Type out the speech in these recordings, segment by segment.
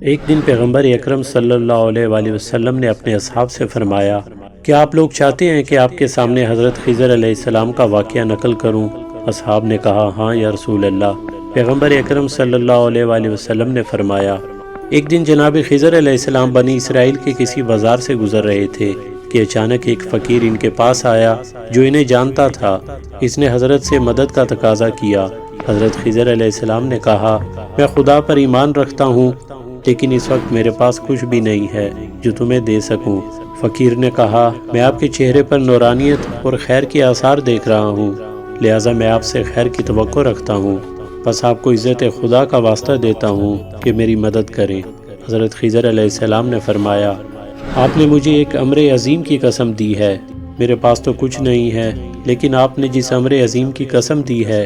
ایک دن پیغمبر اکرم صلی اللہ علیہ وآلہ وسلم نے اپنے اصحاب سے فرمایا، کیا آپ لوگ چاہتے ہیں کہ آپ کے سامنے حضرت خضر علیہ السلام کا واقعہ نقل کروں؟ اصحاب نے کہا، ہاں یا رسول اللہ۔ پیغمبر اکرم صلی اللہ علیہ وآلہ وسلم نے فرمایا، ایک دن جناب خضر علیہ السلام بنی اسرائیل کے کسی بازار سے گزر رہے تھے کہ اچانک ایک فقیر ان کے پاس آیا جو انہیں جانتا تھا۔ اس نے حضرت سے مدد کا تقاضا کیا۔ حضرت خضر علیہ السلام نے کہا، میں خدا پر ایمان رکھتا ہوں، لیکن اس وقت میرے پاس کچھ بھی نہیں ہے جو تمہیں دے سکوں۔ فقیر نے کہا، میں آپ کے چہرے پر نورانیت اور خیر کے آثار دیکھ رہا ہوں، لہٰذا میں آپ سے خیر کی توقع رکھتا ہوں، بس آپ کو عزت خدا کا واسطہ دیتا ہوں کہ میری مدد کریں۔ حضرت خضر علیہ السلام نے فرمایا، آپ نے مجھے ایک امر عظیم کی قسم دی ہے، میرے پاس تو کچھ نہیں ہے، لیکن آپ نے جس امر عظیم کی قسم دی ہے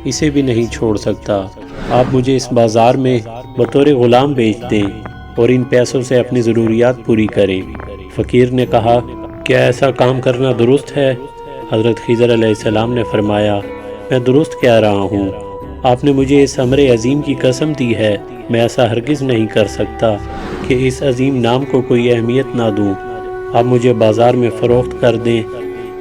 اسے بھی نہیں چھوڑ سکتا۔ آپ مجھے اس بازار میں بطور غلام بیچ دیں اور ان پیسوں سے اپنی ضروریات پوری کریں۔ فقیر نے کہا، کیا ایسا کام کرنا درست ہے؟ حضرت خضر علیہ السلام نے فرمایا، میں درست کہہ رہا ہوں، آپ نے مجھے اس امر عظیم کی قسم دی ہے، میں ایسا ہرگز نہیں کر سکتا کہ اس عظیم نام کو کوئی اہمیت نہ دوں۔ آپ مجھے بازار میں فروخت کر دیں۔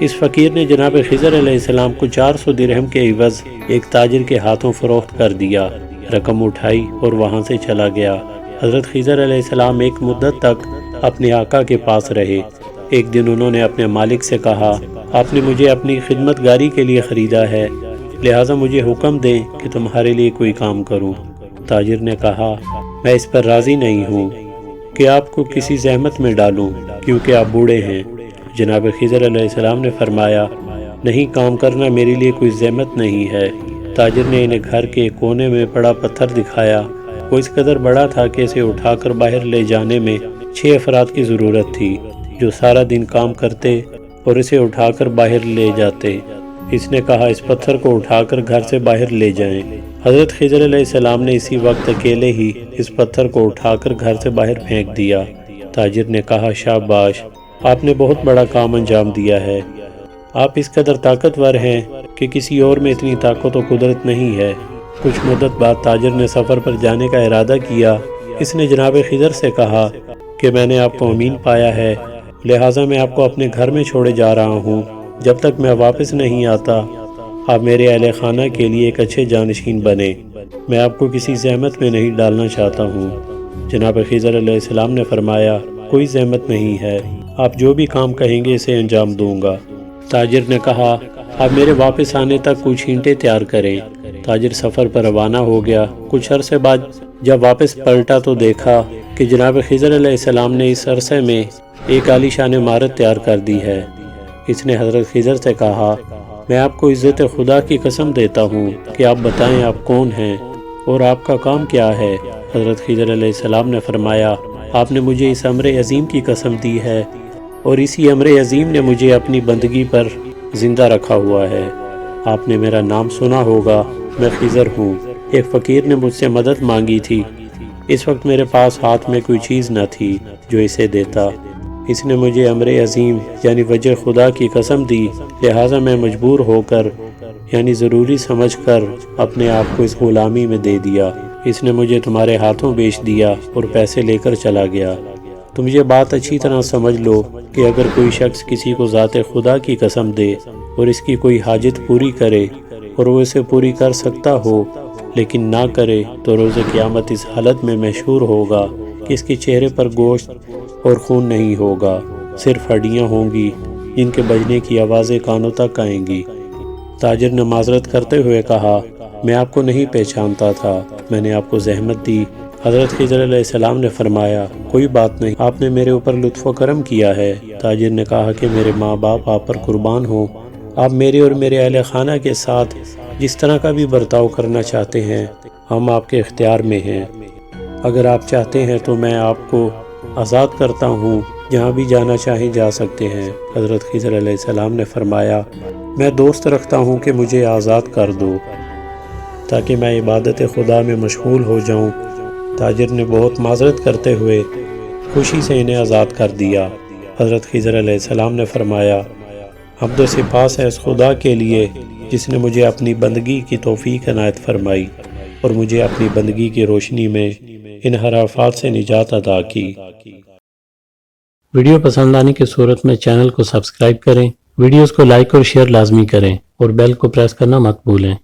اس فقیر نے جناب خضر علیہ السلام کو 400 درہم کے عوض ایک تاجر کے ہاتھوں فروخت کر دیا، رقم اٹھائی اور وہاں سے چلا گیا۔ حضرت خضر علیہ السلام ایک مدت تک اپنے آقا کے پاس رہے۔ ایک دن انہوں نے اپنے مالک سے کہا، آپ نے مجھے اپنی خدمت گاری کے لیے خریدا ہے، لہٰذا مجھے حکم دیں کہ تمہارے لیے کوئی کام کروں۔ تاجر نے کہا، میں اس پر راضی نہیں ہوں کہ آپ کو کسی زحمت میں ڈالوں، کیونکہ آپ بوڑھے ہیں۔ جناب خضر علیہ السلام نے فرمایا، نہیں، کام کرنا میرے لیے کوئی زحمت نہیں ہے۔ تاجر نے انہیں گھر کے کونے میں پڑا پتھر دکھایا۔ وہ اس قدر بڑا تھا کہ اسے اٹھا کر باہر لے جانے میں 6 افراد کی ضرورت تھی جو سارا دن کام کرتے اور اسے اٹھا کر باہر لے جاتے۔ اس نے کہا، اس پتھر کو اٹھا کر گھر سے باہر لے جائیں۔ حضرت خضر علیہ السلام نے اسی وقت اکیلے ہی اس پتھر کو اٹھا کر گھر سے باہر پھینک دیا۔ تاجر نے کہا، شاباش، آپ نے بہت بڑا کام انجام دیا ہے، آپ اس قدر طاقتور ہیں کہ کسی اور میں اتنی طاقت و قدرت نہیں ہے۔ کچھ مدت بعد تاجر نے سفر پر جانے کا ارادہ کیا۔ اس نے جناب خضر سے کہا کہ میں نے آپ کو امین پایا ہے، لہٰذا میں آپ کو اپنے گھر میں چھوڑے جا رہا ہوں، جب تک میں واپس نہیں آتا آپ میرے اہل خانہ کے لیے ایک اچھے جانشین بنے، میں آپ کو کسی زحمت میں نہیں ڈالنا چاہتا ہوں۔ جناب خضر علیہ السلام نے فرمایا، کوئی زحمت نہیں ہے، آپ جو بھی کام کہیں گے اسے انجام دوں گا۔ تاجر نے کہا، آپ میرے واپس آنے تک کچھ اینٹیں تیار کریں۔ تاجر سفر پر روانہ ہو گیا۔ کچھ عرصے بعد جب واپس پلٹا تو دیکھا کہ جناب خضر علیہ السلام نے اس عرصے میں ایک عالی شان عمارت تیار کر دی ہے۔ اس نے حضرت خضر سے کہا، میں آپ کو عزت خدا کی قسم دیتا ہوں کہ آپ بتائیں آپ کون ہیں اور آپ کا کام کیا ہے؟ حضرت خضر علیہ السلام نے فرمایا، آپ نے مجھے اس امر عظیم کی قسم دی ہے اور اسی امر عظیم نے مجھے اپنی بندگی پر زندہ رکھا ہوا ہے۔ آپ نے میرا نام سنا ہوگا، میں خضر ہوں۔ ایک فقیر نے مجھ سے مدد مانگی تھی، اس وقت میرے پاس ہاتھ میں کوئی چیز نہ تھی جو اسے دیتا۔ اس نے مجھے امر عظیم یعنی وجہ خدا کی قسم دی، لہٰذا میں مجبور ہو کر یعنی ضروری سمجھ کر اپنے آپ کو اس غلامی میں دے دیا۔ اس نے مجھے تمہارے ہاتھوں بیچ دیا اور پیسے لے کر چلا گیا۔ تم یہ بات اچھی طرح سمجھ لو کہ اگر کوئی شخص کسی کو ذات خدا کی قسم دے اور اس کی کوئی حاجت پوری کرے اور وہ اسے پوری کر سکتا ہو لیکن نہ کرے تو روز قیامت اس حالت میں محشور ہوگا کہ اس کے چہرے پر گوشت اور خون نہیں ہوگا، صرف ہڈیاں ہوں گی جن کے بجنے کی آوازیں کانوں تک آئیں گی۔ تاجر نے معذرت کرتے ہوئے کہا، میں آپ کو نہیں پہچانتا تھا، میں نے آپ کو زحمت دی۔ حضرت خضر علیہ السلام نے فرمایا، کوئی بات نہیں، آپ نے میرے اوپر لطف و کرم کیا ہے۔ تاجر نے کہا کہ میرے ماں باپ آپ پر قربان ہوں، آپ میرے اور میرے اہل خانہ کے ساتھ جس طرح کا بھی برتاؤ کرنا چاہتے ہیں ہم آپ کے اختیار میں ہیں۔ اگر آپ چاہتے ہیں تو میں آپ کو آزاد کرتا ہوں، جہاں بھی جانا چاہیں جا سکتے ہیں۔ حضرت خضر علیہ السلام نے فرمایا، میں دوست رکھتا ہوں کہ مجھے آزاد کر دو تاکہ میں عبادت خدا میں مشغول ہو جاؤں۔ تاجر نے بہت معذرت کرتے ہوئے خوشی سے انہیں آزاد کر دیا۔ حضرت خضر علیہ السلام نے فرمایا، حمد و سپاس ہے اس خدا کے لیے جس نے مجھے اپنی بندگی کی توفیق عنایت فرمائی اور مجھے اپنی بندگی کی روشنی میں انحرافات سے نجات عطا کی۔ ویڈیو پسند آنے کی صورت میں چینل کو سبسکرائب کریں، ویڈیوز کو لائک اور شیئر لازمی کریں اور بیل کو پریس کرنا مت بھولیں۔